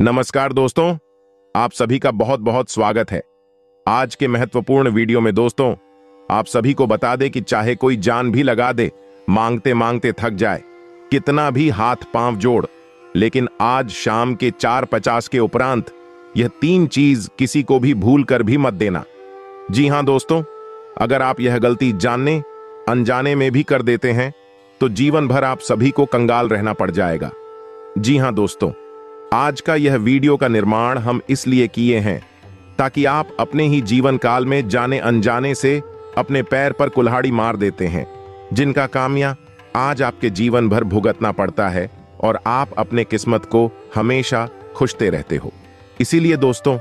नमस्कार दोस्तों, आप सभी का बहुत बहुत स्वागत है। आज के महत्वपूर्ण वीडियो में दोस्तों आप सभी को बता दें कि चाहे कोई जान भी लगा दे, मांगते मांगते थक जाए, कितना भी हाथ पांव जोड़, लेकिन आज शाम के 4:50 के उपरांत यह 3 चीज किसी को भी भूल कर भी मत देना। जी हां दोस्तों, अगर आप यह गलती जानने अनजाने में भी कर देते हैं तो जीवन भर आप सभी को कंगाल रहना पड़ जाएगा। जी हां दोस्तों, आज का यह वीडियो का निर्माण हम इसलिए किए हैं ताकि आप अपने ही जीवन काल में जाने अनजाने से अपने पैर पर कुल्हाड़ी मार देते हैं, जिनका कामिया आज आपके जीवन भर भुगतना पड़ता है और आप अपने किस्मत को हमेशा खुशते रहते हो। इसीलिए दोस्तों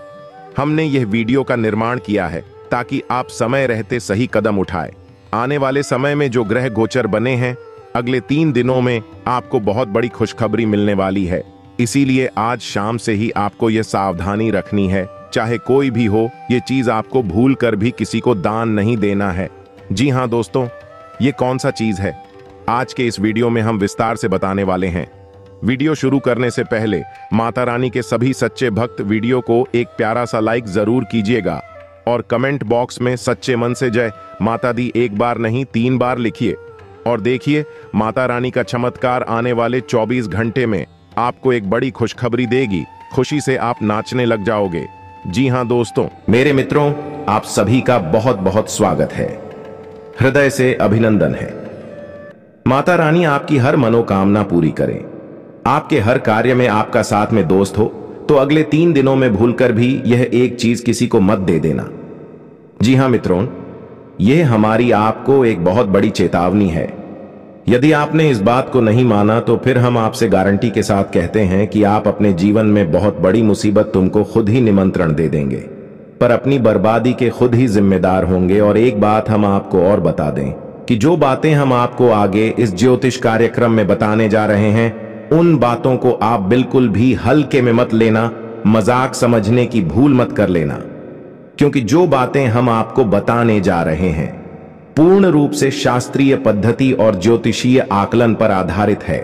हमने यह वीडियो का निर्माण किया है ताकि आप समय रहते सही कदम उठाएं। आने वाले समय में जो ग्रह गोचर बने हैं, अगले 3 दिनों में आपको बहुत बड़ी खुशखबरी मिलने वाली है। इसीलिए आज शाम से ही आपको यह सावधानी रखनी है, चाहे कोई भी हो, ये चीज आपको भूल कर भी किसी को दान नहीं देना है। जी हां दोस्तों, ये कौन सा चीज है, आज के इस वीडियो में हम विस्तार से बताने वाले हैं। वीडियो शुरू करने से पहले माता रानी के सभी सच्चे भक्त वीडियो को एक प्यारा सा लाइक जरूर कीजिएगा और कमेंट बॉक्स में सच्चे मन से जय माता दी 1 बार नहीं 3 बार लिखिए। और देखिए, माता रानी का चमत्कार आने वाले 24 घंटे में आपको एक बड़ी खुशखबरी देगी। खुशी से आप नाचने लग जाओगे। जी हां दोस्तों, मेरे मित्रों, आप सभी का बहुत बहुत स्वागत है, हृदय से अभिनंदन है। माता रानी आपकी हर मनोकामना पूरी करें, आपके हर कार्य में आपका साथ में दोस्त हो। तो अगले 3 दिनों में भूलकर भी यह एक चीज किसी को मत दे देना। जी हां मित्रों, यह हमारी आपको एक बहुत बड़ी चेतावनी है। यदि आपने इस बात को नहीं माना तो फिर हम आपसे गारंटी के साथ कहते हैं कि आप अपने जीवन में बहुत बड़ी मुसीबत तुमको खुद ही निमंत्रण दे देंगे, पर अपनी बर्बादी के खुद ही जिम्मेदार होंगे। और एक बात हम आपको और बता दें कि जो बातें हम आपको आगे इस ज्योतिष कार्यक्रम में बताने जा रहे हैं, उन बातों को आप बिल्कुल भी हल्के में मत लेना, मजाक समझने की भूल मत कर लेना, क्योंकि जो बातें हम आपको बताने जा रहे हैं पूर्ण रूप से शास्त्रीय पद्धति और ज्योतिषीय आकलन पर आधारित है।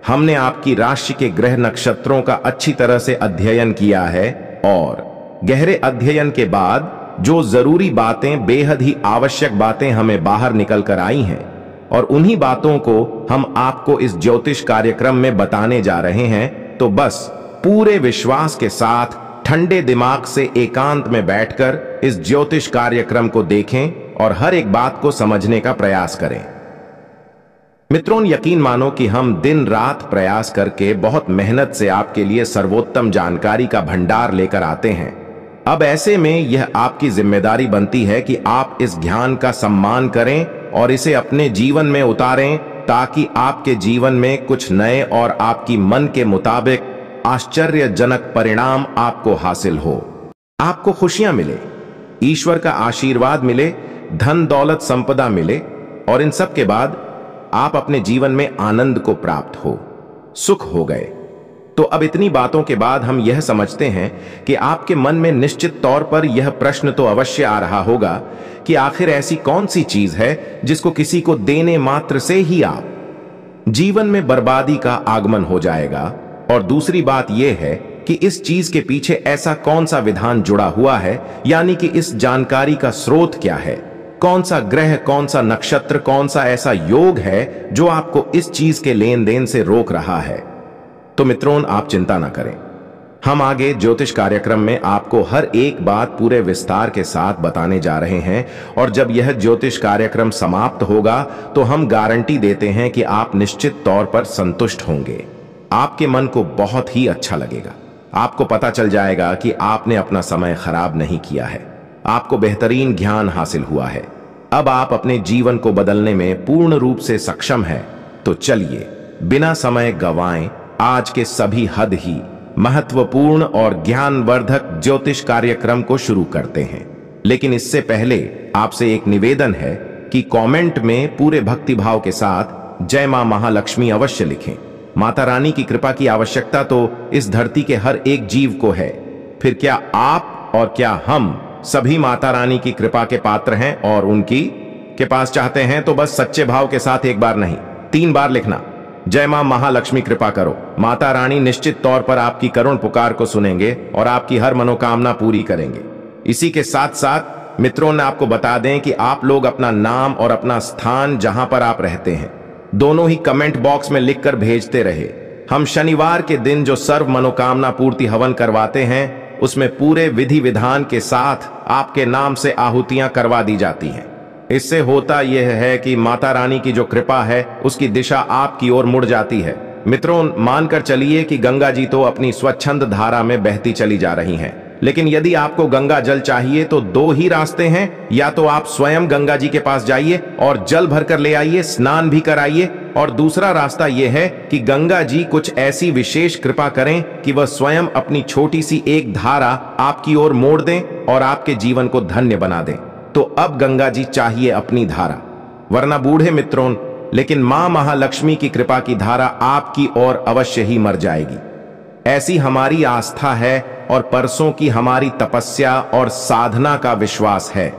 हमने आपकी राशि के ग्रह नक्षत्रों का अच्छी तरह से अध्ययन किया है और गहरे अध्ययन के बाद जो जरूरी बातें, बेहद ही आवश्यक बातें हमें बाहर निकल कर आई हैं, और उन्हीं बातों को हम आपको इस ज्योतिष कार्यक्रम में बताने जा रहे हैं। तो बस पूरे विश्वास के साथ ठंडे दिमाग से एकांत में बैठकर इस ज्योतिष कार्यक्रम को देखें और हर एक बात को समझने का प्रयास करें। मित्रों, यकीन मानो कि हम दिन रात प्रयास करके बहुत मेहनत से आपके लिए सर्वोत्तम जानकारी का भंडार लेकर आते हैं। अब ऐसे में यह आपकी जिम्मेदारी बनती है कि आप इस ज्ञान का सम्मान करें और इसे अपने जीवन में उतारें, ताकि आपके जीवन में कुछ नए और आपकी मन के मुताबिक आश्चर्यजनक परिणाम आपको हासिल हो। आपको खुशियां मिले, ईश्वर का आशीर्वाद मिले, धन दौलत संपदा मिले, और इन सब के बाद आप अपने जीवन में आनंद को प्राप्त हो, सुख हो गए। तो अब इतनी बातों के बाद हम यह समझते हैं कि आपके मन में निश्चित तौर पर यह प्रश्न तो अवश्य आ रहा होगा कि आखिर ऐसी कौन सी चीज है जिसको किसी को देने मात्र से ही आप जीवन में बर्बादी का आगमन हो जाएगा। और दूसरी बात यह है कि इस चीज के पीछे ऐसा कौन सा विधान जुड़ा हुआ है, यानी कि इस जानकारी का स्रोत क्या है, कौन सा ग्रह, कौन सा नक्षत्र, कौन सा ऐसा योग है जो आपको इस चीज के लेन देन से रोक रहा है। तो मित्रों, आप चिंता ना करें, हम आगे ज्योतिष कार्यक्रम में आपको हर एक बात पूरे विस्तार के साथ बताने जा रहे हैं। और जब यह ज्योतिष कार्यक्रम समाप्त होगा तो हम गारंटी देते हैं कि आप निश्चित तौर पर संतुष्ट होंगे। आपके मन को बहुत ही अच्छा लगेगा। आपको पता चल जाएगा कि आपने अपना समय खराब नहीं किया है, आपको बेहतरीन ज्ञान हासिल हुआ है। अब आप अपने जीवन को बदलने में पूर्ण रूप से सक्षम हैं। तो चलिए बिना समय गंवाएं आज के सभी हद ही महत्वपूर्ण और ज्ञानवर्धक ज्योतिष कार्यक्रम को शुरू करते हैं। लेकिन इससे पहले आपसे एक निवेदन है कि कमेंट में पूरे भक्तिभाव के साथ जय मां महालक्ष्मी अवश्य लिखें। माता रानी की कृपा की आवश्यकता तो इस धरती के हर एक जीव को है। फिर क्या आप और क्या हम सभी माता रानी की कृपा के पात्र हैं और उनकी के पास चाहते हैं? तो बस सच्चे भाव के साथ 1 बार नहीं 3 बार लिखना। जय मां महालक्ष्मी कृपा करो। माता रानी निश्चित तौर पर आपकी करुण पुकार को सुनेंगे और आपकी हर मनोकामना पूरी करेंगे। इसी के साथ साथ मित्रों ने आपको बता दें कि आप लोग अपना नाम और अपना स्थान जहां पर आप रहते हैं दोनों ही कमेंट बॉक्स में लिखकर भेजते रहे। हम शनिवार के दिन जो सर्व मनोकामना पूर्ति हवन करवाते हैं उसमें पूरे विधि विधान के साथ आपके नाम से आहुतियां करवा दी जाती हैं। इससे होता यह है कि माता रानी की जो कृपा है उसकी दिशा आपकी ओर मुड़ जाती है। मित्रों, मानकर चलिए कि गंगा जी तो अपनी स्वच्छंद धारा में बहती चली जा रही हैं, लेकिन यदि आपको गंगा जल चाहिए तो दो ही रास्ते हैं। या तो आप स्वयं गंगा जी के पास जाइए और जल भरकर ले आइए, स्नान भी कराइए, और दूसरा रास्ता यह है कि गंगा जी कुछ ऐसी विशेष कृपा करें कि वह स्वयं अपनी छोटी सी एक धारा आपकी ओर मोड़ दें और आपके जीवन को धन्य बना दें। तो अब गंगा जी चाहिए अपनी धारा, वरना बूढ़े मित्रों, लेकिन मां महालक्ष्मी की कृपा की धारा आपकी ओर अवश्य ही मर जाएगी। ऐसी हमारी आस्था है और परसों की हमारी तपस्या और साधना का विश्वास है।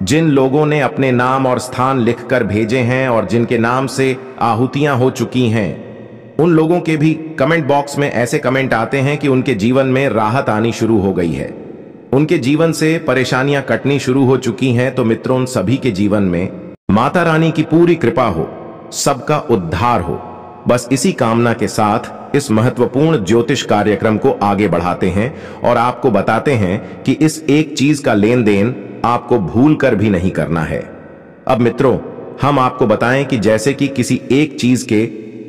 जिन लोगों ने अपने नाम और स्थान लिखकर भेजे हैं और जिनके नाम से आहुतियां हो चुकी हैं, उन लोगों के भी कमेंट बॉक्स में ऐसे कमेंट आते हैं कि उनके जीवन में राहत आनी शुरू हो गई है, उनके जीवन से परेशानियां कटनी शुरू हो चुकी हैं। तो मित्रों, उन सभी के जीवन में माता रानी की पूरी कृपा हो, सबका उद्धार हो। बस इसी कामना के साथ इस महत्वपूर्ण ज्योतिष कार्यक्रम को आगे बढ़ाते हैं और आपको बताते हैं कि इस एक चीज का लेन देन आपको भूल कर भी नहीं करना है। अब मित्रों, हम आपको बताएं कि जैसे कि किसी एक चीज के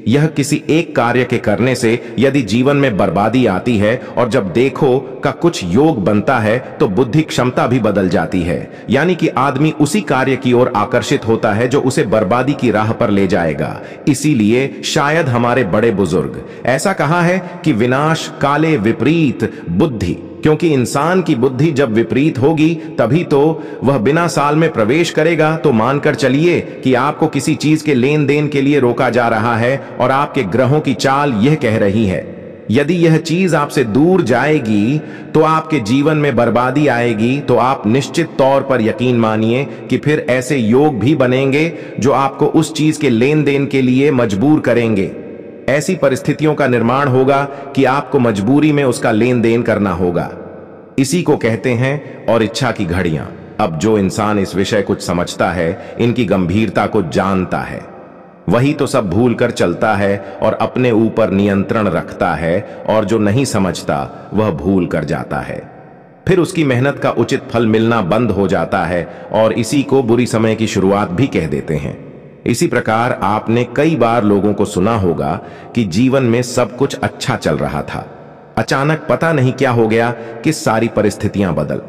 यह किसी एक कार्य के करने से यदि जीवन में बर्बादी आती है और जब देखो का कुछ योग बनता है तो बुद्धि क्षमता भी बदल जाती है, यानी कि आदमी उसी कार्य की ओर आकर्षित होता है जो उसे बर्बादी की राह पर ले जाएगा। इसीलिए शायद हमारे बड़े बुजुर्ग ऐसा कहा है कि विनाश काले विपरीत बुद्धि, क्योंकि इंसान की बुद्धि जब विपरीत होगी तभी तो वह बिना साल में प्रवेश करेगा। तो मानकर चलिए कि आपको किसी चीज के लेन देन के लिए रोका जा रहा है और आपके ग्रहों की चाल यह कह रही है यदि यह चीज आपसे दूर जाएगी तो आपके जीवन में बर्बादी आएगी। तो आप निश्चित तौर पर यकीन मानिए कि फिर ऐसे योग भी बनेंगे जो आपको उस चीज के लेन देन के लिए मजबूर करेंगे। ऐसी परिस्थितियों का निर्माण होगा कि आपको मजबूरी में उसका लेन देन करना होगा। इसी को कहते हैं और इच्छा की घड़ियां। अब जो इंसान इस विषय कुछ समझता है, इनकी गंभीरता को जानता है, वही तो सब भूल कर चलता है और अपने ऊपर नियंत्रण रखता है, और जो नहीं समझता वह भूल कर जाता है। फिर उसकी मेहनत का उचित फल मिलना बंद हो जाता है और इसी को बुरी समय की शुरुआत भी कह देते हैं। इसी प्रकार आपने कई बार लोगों को सुना होगा कि जीवन में सब कुछ अच्छा चल रहा था, अचानक पता नहीं क्या हो गया कि सारी परिस्थितियां बदल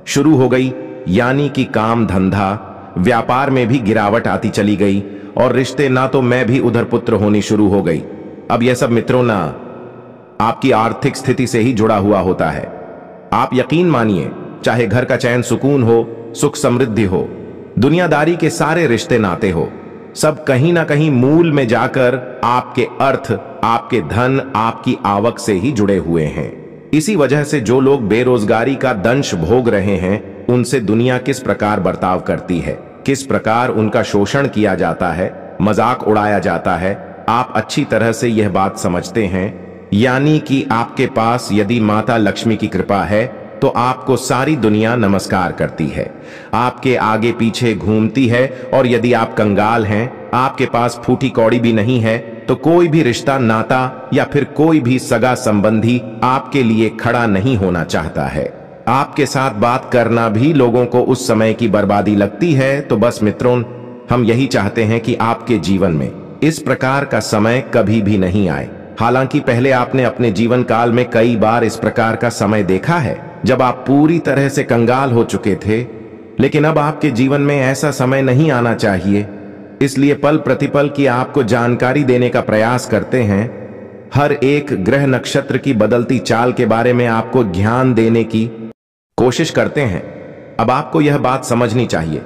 शुरू हो गई, यानी कि काम धंधा व्यापार में भी गिरावट आती चली गई और रिश्ते ना तो मैं भी उधर पुत्र होनी शुरू हो गई। अब यह सब मित्रों ना आपकी आर्थिक स्थिति से ही जुड़ा हुआ होता है। आप यकीन मानिए, चाहे घर का चैन सुकून हो, सुख समृद्धि हो, दुनियादारी के सारे रिश्ते नाते हो, सब कहीं ना कहीं मूल में जाकर आपके अर्थ, आपके धन, आपकी आवक से ही जुड़े हुए हैं। इसी वजह से जो लोग बेरोजगारी का दंश भोग रहे हैं, उनसे दुनिया किस प्रकार बर्ताव करती है, किस प्रकार उनका शोषण किया जाता है, मजाक उड़ाया जाता है, आप अच्छी तरह से यह बात समझते हैं। यानी कि आपके पास यदि माता लक्ष्मी की कृपा है तो आपको सारी दुनिया नमस्कार करती है, आपके आगे पीछे घूमती है, और यदि आप कंगाल हैं, आपके पास फूटी कौड़ी भी नहीं है, तो कोई भी रिश्ता, नाता या फिर कोई भी सगा संबंधी आपके लिए खड़ा नहीं होना चाहता है। आपके साथ बात करना भी लोगों को उस समय की बर्बादी लगती है। तो बस मित्रों, हम यही चाहते हैं कि आपके जीवन में इस प्रकार का समय कभी भी नहीं आए। हालांकि पहले आपने अपने जीवन काल में कई बार इस प्रकार का समय देखा है जब आप पूरी तरह से कंगाल हो चुके थे, लेकिन अब आपके जीवन में ऐसा समय नहीं आना चाहिए। इसलिए पल प्रतिपल की आपको जानकारी देने का प्रयास करते हैं। हर एक ग्रह नक्षत्र की बदलती चाल के बारे में आपको ज्ञान देने की कोशिश करते हैं। अब आपको यह बात समझनी चाहिए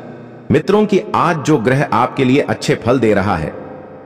मित्रों कि आज जो ग्रह आपके लिए अच्छे फल दे रहा है,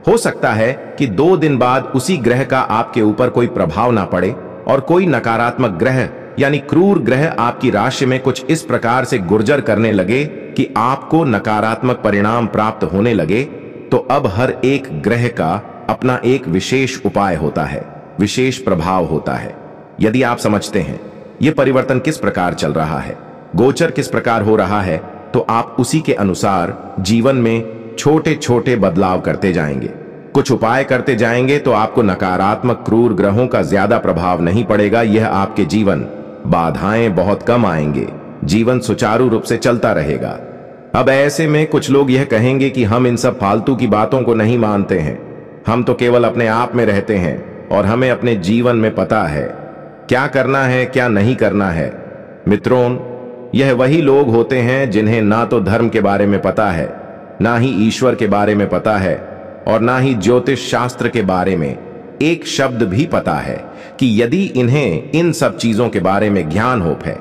हो सकता है कि 2 दिन बाद उसी ग्रह का आपके ऊपर कोई प्रभाव ना पड़े और कोई नकारात्मक ग्रह यानी क्रूर ग्रह आपकी राशि में कुछ इस प्रकार से गुर्जर करने लगे कि आपको नकारात्मक परिणाम प्राप्त होने लगे। तो अब हर एक ग्रह का अपना एक विशेष उपाय होता है, विशेष प्रभाव होता है। यदि आप समझते हैं यह परिवर्तन किस प्रकार चल रहा है, गोचर किस प्रकार हो रहा है, तो आप उसी के अनुसार जीवन में छोटे छोटे बदलाव करते जाएंगे, कुछ उपाय करते जाएंगे, तो आपको नकारात्मक क्रूर ग्रहों का ज्यादा प्रभाव नहीं पड़ेगा। यह आपके जीवन बाधाएं बहुत कम आएंगे, जीवन सुचारू रूप से चलता रहेगा। अब ऐसे में कुछ लोग यह कहेंगे कि हम इन सब फालतू की बातों को नहीं मानते हैं, हम तो केवल अपने आप में रहते हैं और हमें अपने जीवन में पता है क्या करना है क्या नहीं करना है। मित्रों, यह वही लोग होते हैं जिन्हें ना तो धर्म के बारे में पता है, ना ही ईश्वर के बारे में पता है, और ना ही ज्योतिष शास्त्र के बारे में एक शब्द भी पता है कि यदि इन्हें इन सब चीजों के बारे में ज्ञान हो है,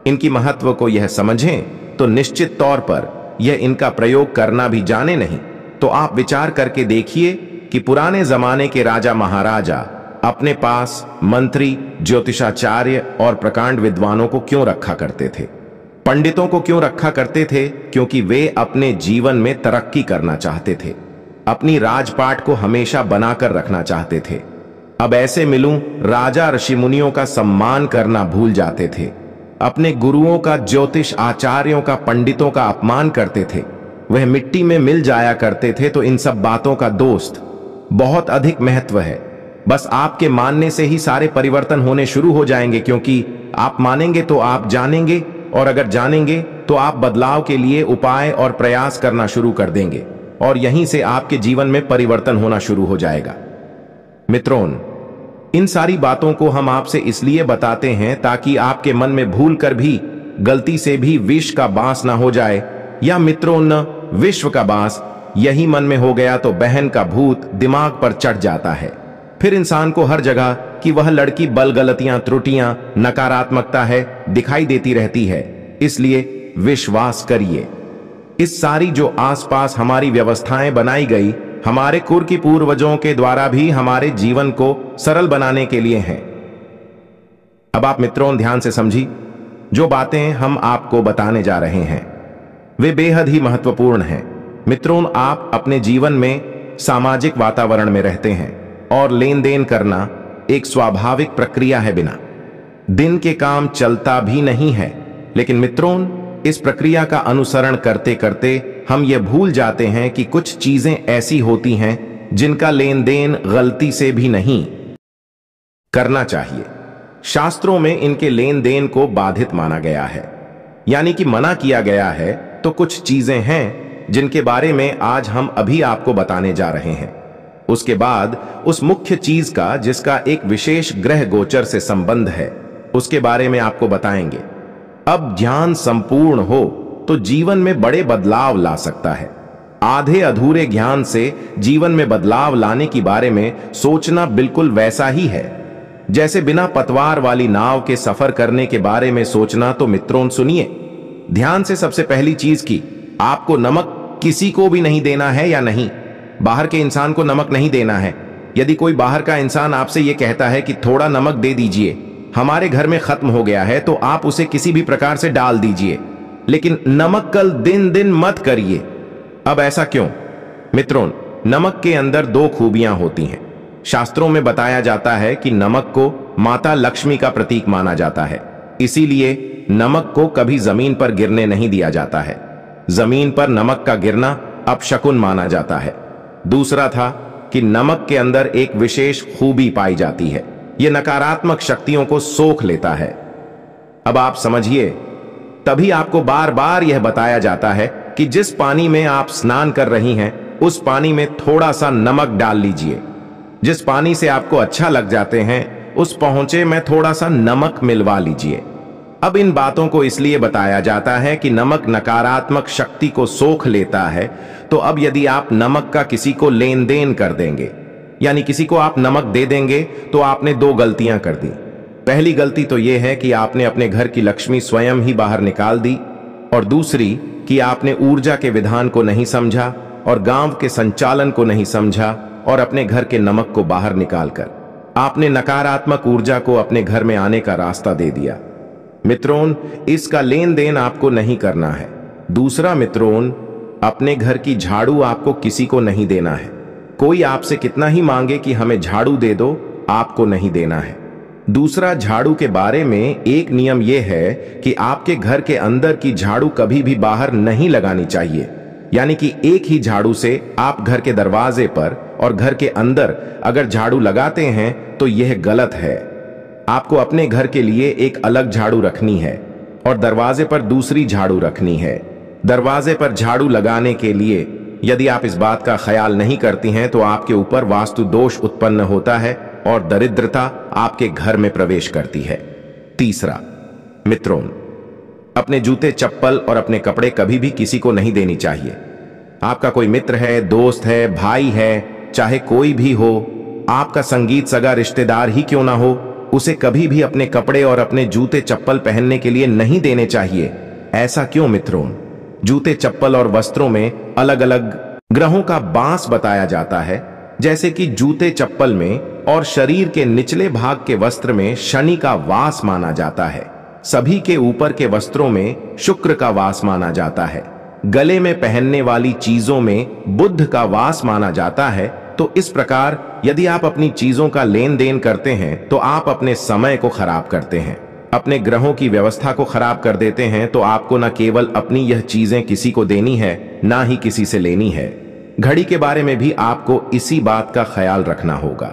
इनकी महत्व को यह समझें, तो निश्चित तौर पर यह इनका प्रयोग करना भी जाने नहीं। तो आप विचार करके देखिए कि पुराने जमाने के राजा महाराजा अपने पास मंत्री, ज्योतिषाचार्य और प्रकांड विद्वानों को क्यों रखा करते थे, पंडितों को क्यों रखा करते थे? क्योंकि वे अपने जीवन में तरक्की करना चाहते थे, अपनी राजपाट को हमेशा बनाकर रखना चाहते थे। अब ऐसे मिलूं राजा ऋषि मुनियों का सम्मान करना भूल जाते थे, अपने गुरुओं का, ज्योतिष आचार्यों का, पंडितों का अपमान करते थे, वह मिट्टी में मिल जाया करते थे। तो इन सब बातों का दोस्त बहुत अधिक महत्व है। बस आपके मानने से ही सारे परिवर्तन होने शुरू हो जाएंगे, क्योंकि आप मानेंगे तो आप जानेंगे, और अगर जानेंगे तो आप बदलाव के लिए उपाय और प्रयास करना शुरू कर देंगे, और यहीं से आपके जीवन में परिवर्तन होना शुरू हो जाएगा। मित्रों, इन सारी बातों को हम आपसे इसलिए बताते हैं ताकि आपके मन में भूल कर भी, गलती से भी विष का बांस ना हो जाए, या मित्रों न विश्व का बांस यही मन में हो गया तो बहन का भूत दिमाग पर चढ़ जाता है। फिर इंसान को हर जगह कि वह लड़की बल गलतियां, त्रुटियां, नकारात्मकता है दिखाई देती रहती है। इसलिए विश्वास करिए, इस सारी जो आसपास हमारी व्यवस्थाएं बनाई गई, हमारे कुर की पूर्वजों के द्वारा भी हमारे जीवन को सरल बनाने के लिए हैं। अब आप मित्रों ध्यान से समझिए, जो बातें हम आपको बताने जा रहे हैं वे बेहद ही महत्वपूर्ण हैं। मित्रों, आप अपने जीवन में सामाजिक वातावरण में रहते हैं और लेन देन करना एक स्वाभाविक प्रक्रिया है। बिना दिन के काम चलता भी नहीं है। लेकिन मित्रों, इस प्रक्रिया का अनुसरण करते करते हम ये भूल जाते हैं कि कुछ चीजें ऐसी होती हैं जिनका लेन देन गलती से भी नहीं करना चाहिए। शास्त्रों में इनके लेन देन को बाधित माना गया है, यानी कि मना किया गया है। तो कुछ चीजें हैं जिनके बारे में आज हम अभी आपको बताने जा रहे हैं। उसके बाद उस मुख्य चीज का जिसका एक विशेष ग्रह गोचर से संबंध है, उसके बारे में आपको बताएंगे। अब ज्ञान संपूर्ण हो तो जीवन में बड़े बदलाव ला सकता है। आधे अधूरे ज्ञान से जीवन में बदलाव लाने की बारे में सोचना बिल्कुल वैसा ही है जैसे बिना पतवार वाली नाव के सफर करने के बारे में सोचना। तो मित्रों सुनिए ध्यान से, सबसे पहली चीज की, आपको नमक किसी को भी नहीं देना है, या नहीं, बाहर के इंसान को नमक नहीं देना है। यदि कोई बाहर का इंसान आपसे यह कहता है कि थोड़ा नमक दे दीजिए, हमारे घर में खत्म हो गया है, तो आप उसे किसी भी प्रकार से डाल दीजिए, लेकिन नमक कल दिन दिन मत करिए। अब ऐसा क्यों? मित्रों, नमक के अंदर दो खूबियां होती हैं। शास्त्रों में बताया जाता है कि नमक को माता लक्ष्मी का प्रतीक माना जाता है, इसीलिए नमक को कभी जमीन पर गिरने नहीं दिया जाता है। जमीन पर नमक का गिरना अपशकुन माना जाता है। दूसरा था कि नमक के अंदर एक विशेष खूबी पाई जाती है, यह नकारात्मक शक्तियों को सोख लेता है। अब आप समझिए, तभी आपको बार बार यह बताया जाता है कि जिस पानी में आप स्नान कर रही हैं उस पानी में थोड़ा सा नमक डाल लीजिए। जिस पानी से आपको अच्छा लग जाते हैं उस पहुंचे में थोड़ा सा नमक मिलवा लीजिए। अब इन बातों को इसलिए बताया जाता है कि नमक नकारात्मक शक्ति को सोख लेता है। तो अब यदि आप नमक का किसी को लेन देन कर देंगे, यानी किसी को आप नमक दे देंगे, तो आपने दो गलतियां कर दी। पहली गलती तो यह है कि आपने अपने घर की लक्ष्मी स्वयं ही बाहर निकाल दी, और दूसरी कि आपने ऊर्जा के विधान को नहीं समझा और गांव के संचालन को नहीं समझा, और अपने घर के नमक को बाहर निकालकर आपने नकारात्मक ऊर्जा को अपने घर में आने का रास्ता दे दिया। मित्रों, इसका लेन देन आपको नहीं करना है। दूसरा मित्रों, अपने घर की झाड़ू आपको किसी को नहीं देना है। कोई आपसे कितना ही मांगे कि हमें झाड़ू दे दो, आपको नहीं देना है। दूसरा, झाड़ू के बारे में एक नियम यह है कि आपके घर के अंदर की झाड़ू कभी भी बाहर नहीं लगानी चाहिए। यानी कि एक ही झाड़ू से आप घर के दरवाजे पर और घर के अंदर अगर झाड़ू लगाते हैं तो यह गलत है। आपको अपने घर के लिए एक अलग झाड़ू रखनी है और दरवाजे पर दूसरी झाड़ू रखनी है। दरवाजे पर झाड़ू लगाने के लिए यदि आप इस बात का ख्याल नहीं करती हैं तो आपके ऊपर वास्तु दोष उत्पन्न होता है और दरिद्रता आपके घर में प्रवेश करती है। तीसरा, मित्रों, अपने जूते, चप्पल और अपने कपड़े कभी भी किसी को नहीं देनी चाहिए। आपका कोई मित्र है, दोस्त है, भाई है, चाहे कोई भी हो, आपका संगीत सगा रिश्तेदार ही क्यों ना हो, उसे कभी भी अपने कपड़े और अपने जूते चप्पल पहनने के लिए नहीं देने चाहिए। ऐसा क्यों मित्रों? जूते, चप्पल और वस्त्रों में अलग अलग ग्रहों का वास बताया जाता है। जैसे कि जूते चप्पल में और शरीर के निचले भाग के वस्त्र में शनि का वास माना जाता है। सभी के ऊपर के वस्त्रों में शुक्र का वास माना जाता है। गले में पहनने वाली चीजों में बुध का वास माना जाता है। तो इस प्रकार यदि आप अपनी चीजों का लेन देन करते हैं तो आप अपने समय को खराब करते हैं, अपने ग्रहों की व्यवस्था को खराब कर देते हैं। तो आपको न केवल अपनी यह चीजें किसी को देनी है, ना ही किसी से लेनी है। घड़ी के बारे में भी आपको इसी बात का ख्याल रखना होगा।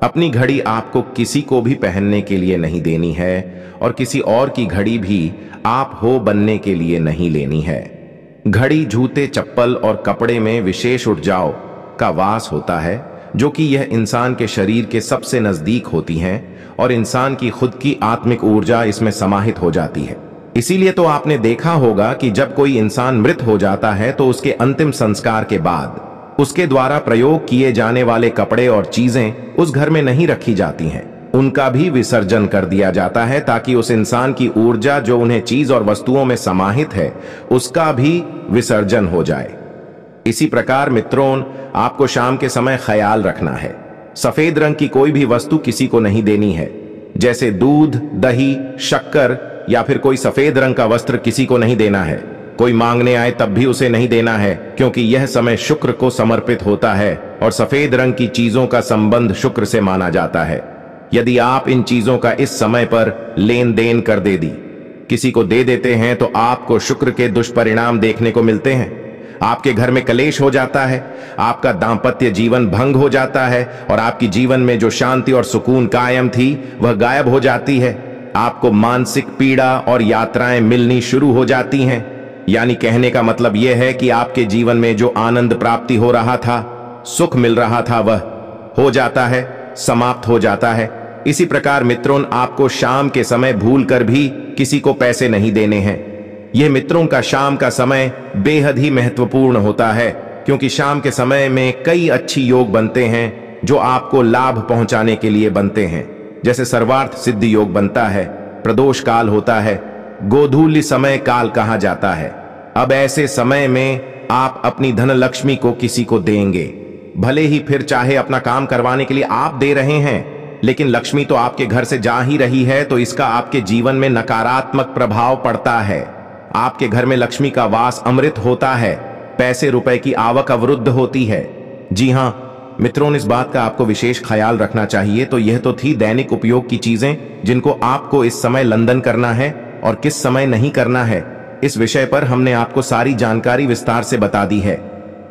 अपनी घड़ी आपको किसी को भी पहनने के लिए नहीं देनी है और किसी और की घड़ी भी आप हो बनने के लिए नहीं लेनी है। घड़ी, जूते, चप्पल और कपड़े में विशेष ऊर्जाओं का वास होता है जो कि यह इंसान के शरीर के सबसे नजदीक होती हैं और इंसान की खुद की आत्मिक ऊर्जा इसमें समाहित हो जाती है। इसीलिए तो आपने देखा होगा कि जब कोई इंसान मृत हो जाता है तो उसके अंतिम संस्कार के बाद उसके द्वारा प्रयोग किए जाने वाले कपड़े और चीजें उस घर में नहीं रखी जाती हैं, उनका भी विसर्जन कर दिया जाता है ताकि उस इंसान की ऊर्जा जो उन्हें चीज और वस्तुओं में समाहित है उसका भी विसर्जन हो जाए। इसी प्रकार मित्रों, आपको शाम के समय ख्याल रखना है। सफेद रंग की कोई भी वस्तु किसी को नहीं देनी है, जैसे दूध, दही, शक्कर या फिर कोई सफेद रंग का वस्त्र किसी को नहीं देना है। कोई मांगने आए तब भी उसे नहीं देना है, क्योंकि यह समय शुक्र को समर्पित होता है और सफेद रंग की चीजों का संबंध शुक्र से माना जाता है। यदि आप इन चीजों का इस समय पर लेन देन कर किसी को दे देते हैं तो आपको शुक्र के दुष्परिणाम देखने को मिलते हैं। आपके घर में कलेश हो जाता है, आपका दांपत्य जीवन भंग हो जाता है और आपकी जीवन में जो शांति और सुकून कायम थी वह गायब हो जाती है। आपको मानसिक पीड़ा और यात्राएं मिलनी शुरू हो जाती हैं। यानी कहने का मतलब यह है कि आपके जीवन में जो आनंद प्राप्ति हो रहा था, सुख मिल रहा था, वह हो जाता है, समाप्त हो जाता है। इसी प्रकार मित्रों, आपको शाम के समय भूलकर भी किसी को पैसे नहीं देने हैं। यह मित्रों का शाम का समय बेहद ही महत्वपूर्ण होता है, क्योंकि शाम के समय में कई अच्छी योग बनते हैं जो आपको लाभ पहुंचाने के लिए बनते हैं। जैसे सर्वार्थ सिद्ध योग बनता है, प्रदोष काल होता है, गोधूली समय काल कहा जाता है। अब ऐसे समय में आप अपनी धन लक्ष्मी को किसी को देंगे, भले ही फिर चाहे अपना काम करवाने के लिए आप दे रहे हैं, लेकिन लक्ष्मी तो आपके घर से जा ही रही है, तो इसका आपके जीवन में नकारात्मक प्रभाव पड़ता है। आपके घर में लक्ष्मी का वास अमृत होता है, पैसे रुपए की आवक अवरुद्ध होती है। जी हां मित्रों, इस बात का आपको विशेष ख्याल रखना चाहिए। तो यह तो थी दैनिक उपयोग की चीजें जिनको आपको इस समय लंदन करना है और किस समय नहीं करना है। इस विषय पर हमने आपको सारी जानकारी विस्तार से बता दी है।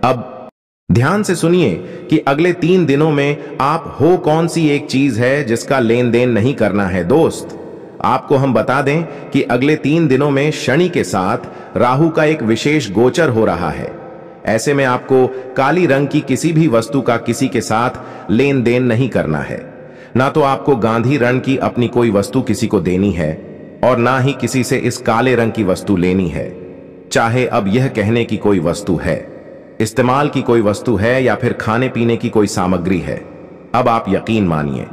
अब ध्यान से सुनिए कि अगले 3 दिनों में आप हो कौन सी एक चीज है जिसका लेन देन नहीं करना है। दोस्त, आपको हम बता दें कि अगले 3 दिनों में शनि के साथ राहु का एक विशेष गोचर हो रहा है। ऐसे में आपको काली रंग की किसी भी वस्तु का किसी के साथ लेन देन नहीं करना है। ना तो आपको गांधी रंग की अपनी कोई वस्तु किसी को देनी है और ना ही किसी से इस काले रंग की वस्तु लेनी है। चाहे अब यह कहने की कोई वस्तु है, इस्तेमाल की कोई वस्तु है या फिर खाने पीने की कोई सामग्री है। अब आप यकीन मानिए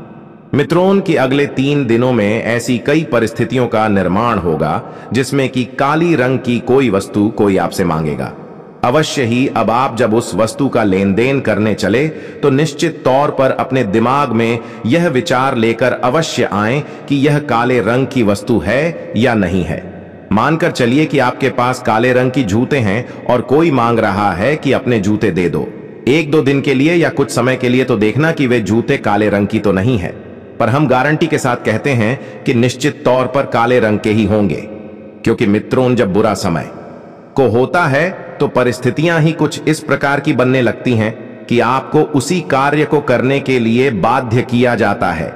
मित्रों कि अगले 3 दिनों में ऐसी कई परिस्थितियों का निर्माण होगा जिसमें कि काली रंग की कोई वस्तु कोई आपसे मांगेगा। अवश्य ही अब आप जब उस वस्तु का लेन देन करने चले तो निश्चित तौर पर अपने दिमाग में यह विचार लेकर अवश्य आए कि यह काले रंग की वस्तु है या नहीं है। मानकर चलिए कि आपके पास काले रंग की जूते हैं और कोई मांग रहा है कि अपने जूते दे दो। एक दो दिन के लिए या कुछ समय के लिए तो देखना कि वे जूते काले रंग की तो नहीं है, पर हम गारंटी के साथ कहते हैं कि निश्चित तौर पर काले रंग के ही होंगे। क्योंकि मित्रों, जब बुरा समय को होता है तो परिस्थितियां ही कुछ इस प्रकार की बनने लगती हैं कि आपको उसी कार्य को करने के लिए बाध्य किया जाता है।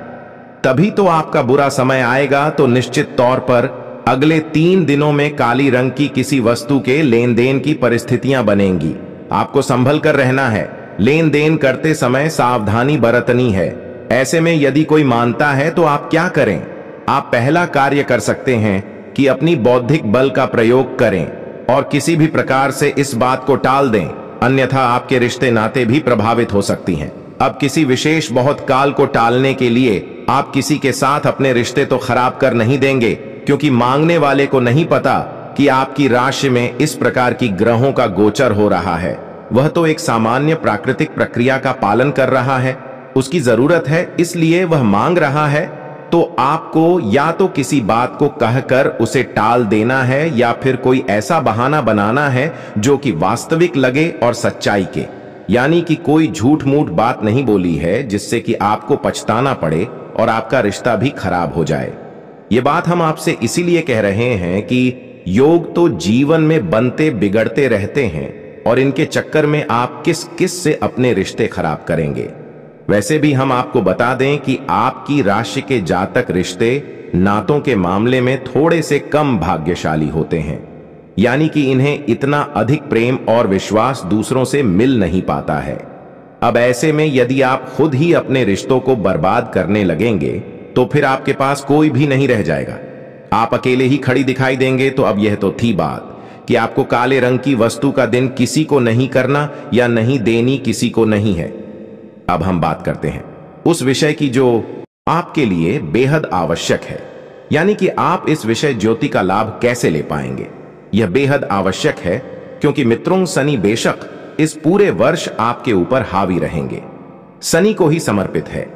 तभी तो आपका बुरा समय आएगा तो निश्चित तौर पर अगले 3 दिनों में काली रंग की किसी वस्तु के लेन देन की परिस्थितियां बनेंगी। आपको संभल कर रहना है, लेन देन करते समय सावधानी बरतनी है। ऐसे में यदि कोई मानता है तो आप क्या करें? आप पहला कार्य कर सकते हैं कि अपनी बौद्धिक बल का प्रयोग करें और किसी भी प्रकार से इस बात को टाल दें, अन्यथा आपके रिश्ते नाते भी प्रभावित हो सकती हैं। अब किसी विशेष बहुत काल को टालने के लिए आप किसी के साथ अपने रिश्ते तो खराब कर नहीं देंगे, क्योंकि मांगने वाले को नहीं पता कि आपकी राशि में इस प्रकार की ग्रहों का गोचर हो रहा है। वह तो एक सामान्य प्राकृतिक प्रक्रिया का पालन कर रहा है, उसकी जरूरत है इसलिए वह मांग रहा है। तो आपको या तो किसी बात को कहकर उसे टाल देना है या फिर कोई ऐसा बहाना बनाना है जो कि वास्तविक लगे और सच्चाई के, यानी कि कोई झूठ मूठ बात नहीं बोली है जिससे कि आपको पछताना पड़े और आपका रिश्ता भी खराब हो जाए। ये बात हम आपसे इसीलिए कह रहे हैं कि योग तो जीवन में बनते बिगड़ते रहते हैं और इनके चक्कर में आप किस किस से अपने रिश्ते खराब करेंगे। वैसे भी हम आपको बता दें कि आपकी राशि के जातक रिश्ते नातों के मामले में थोड़े से कम भाग्यशाली होते हैं, यानी कि इन्हें इतना अधिक प्रेम और विश्वास दूसरों से मिल नहीं पाता है। अब ऐसे में यदि आप खुद ही अपने रिश्तों को बर्बाद करने लगेंगे तो फिर आपके पास कोई भी नहीं रह जाएगा, आप अकेले ही खड़ी दिखाई देंगे। तो अब यह तो थी बात कि आपको काले रंग की वस्तु का दिन किसी को नहीं करना या नहीं देनी किसी को नहीं है। अब हम बात करते हैं उस विषय की जो आपके लिए बेहद आवश्यक है, यानी कि आप इस विषय ज्योति का लाभ कैसे ले पाएंगे। यह बेहद आवश्यक है क्योंकि मित्रों, शनि बेशक इस पूरे वर्ष आपके ऊपर हावी रहेंगे। शनि को ही समर्पित है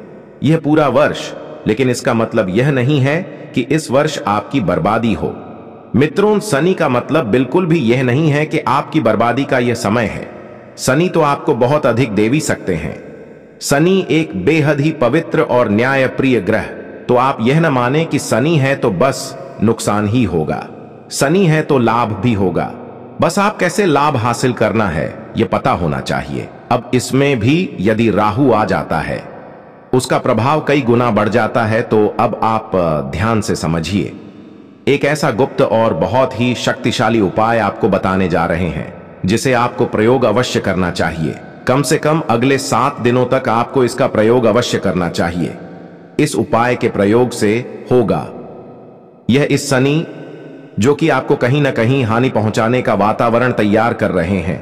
यह पूरा वर्ष, लेकिन इसका मतलब यह नहीं है कि इस वर्ष आपकी बर्बादी हो। मित्रों, शनि का मतलब बिल्कुल भी यह नहीं है कि आपकी बर्बादी का यह समय है। शनि तो आपको बहुत अधिक दे भी सकते हैं। शनि एक बेहद ही पवित्र और न्यायप्रिय ग्रह, तो आप यह न माने कि शनि है तो बस नुकसान ही होगा, शनि है तो लाभ भी होगा। बस आप कैसे लाभ हासिल करना है यह पता होना चाहिए। अब इसमें भी यदि राहु आ जाता है, उसका प्रभाव कई गुना बढ़ जाता है। तो अब आप ध्यान से समझिए, एक ऐसा गुप्त और बहुत ही शक्तिशाली उपाय आपको बताने जा रहे हैं जिसे आपको प्रयोग अवश्य करना चाहिए। कम से कम अगले 7 दिनों तक आपको इसका प्रयोग अवश्य करना चाहिए। इस उपाय के प्रयोग से होगा यह, इस शनि जो कि आपको कहीं ना कहीं हानि पहुंचाने का वातावरण तैयार कर रहे हैं,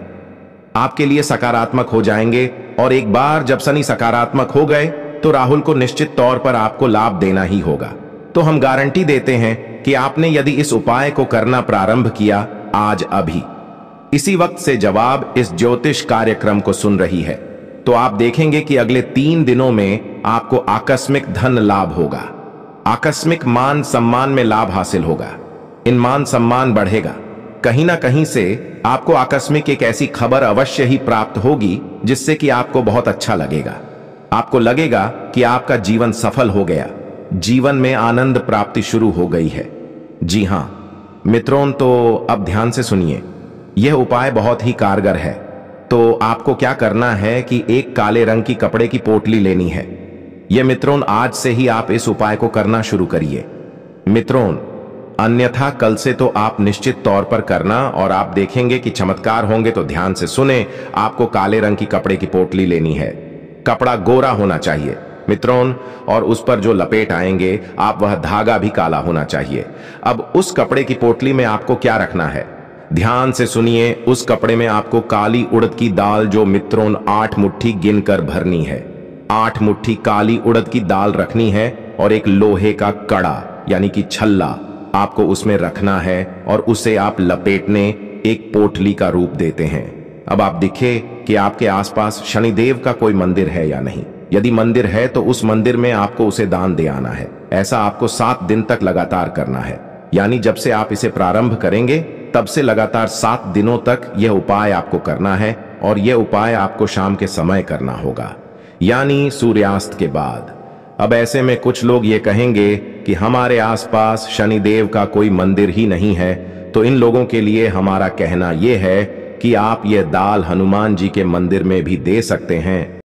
आपके लिए सकारात्मक हो जाएंगे। और एक बार जब शनि सकारात्मक हो गए तो राहुल को निश्चित तौर पर आपको लाभ देना ही होगा। तो हम गारंटी देते हैं कि आपने यदि इस उपाय को करना प्रारंभ किया आज अभी, इसी वक्त से जवाब इस ज्योतिष कार्यक्रम को सुन रही है, तो आप देखेंगे कि अगले 3 दिनों में आपको आकस्मिक धन लाभ होगा, आकस्मिक मान सम्मान में लाभ हासिल होगा। इन मान सम्मान बढ़ेगा, कहीं ना कहीं से आपको आकस्मिक एक ऐसी खबर अवश्य ही प्राप्त होगी जिससे कि आपको बहुत अच्छा लगेगा। आपको लगेगा कि आपका जीवन सफल हो गया, जीवन में आनंद प्राप्ति शुरू हो गई है। जी हां मित्रों, तो अब ध्यान से सुनिए, यह उपाय बहुत ही कारगर है। तो आपको क्या करना है कि एक काले रंग की कपड़े की पोटली लेनी है। यह मित्रों, आज से ही आप इस उपाय को करना शुरू करिए मित्रों, अन्यथा कल से तो आप निश्चित तौर पर करना और आप देखेंगे कि चमत्कार होंगे। तो ध्यान से सुने, आपको काले रंग की कपड़े की पोटली लेनी है। कपड़ा गोरा होना चाहिए मित्रों, और उस पर जो लपेट आएंगे आप वह धागा भी काला होना चाहिए। अब उस कपड़े की पोटली में आपको क्या रखना है, ध्यान से सुनिए। उस कपड़े में आपको काली उड़द की दाल, जो मित्रों 8 मुट्ठी गिनकर भरनी है, 8 मुट्ठी काली उड़द की दाल रखनी है। और एक लोहे का कड़ा यानी कि छल्ला आपको उसमें रखना है और उसे आप लपेटने एक पोटली का रूप देते हैं। अब आप दिखे कि आपके आसपास शनिदेव का कोई मंदिर है या नहीं। यदि मंदिर है तो उस मंदिर में आपको उसे दान दे आना है। ऐसा आपको 7 दिन तक लगातार करना है, यानी जब से आप इसे प्रारंभ करेंगे तब से लगातार 7 दिनों तक यह उपाय आपको करना है। और यह उपाय आपको शाम के समय करना होगा, यानी सूर्यास्त के बाद। अब ऐसे में कुछ लोग ये कहेंगे कि हमारे आसपास शनिदेव का कोई मंदिर ही नहीं है, तो इन लोगों के लिए हमारा कहना यह है कि आप ये दाल हनुमान जी के मंदिर में भी दे सकते हैं।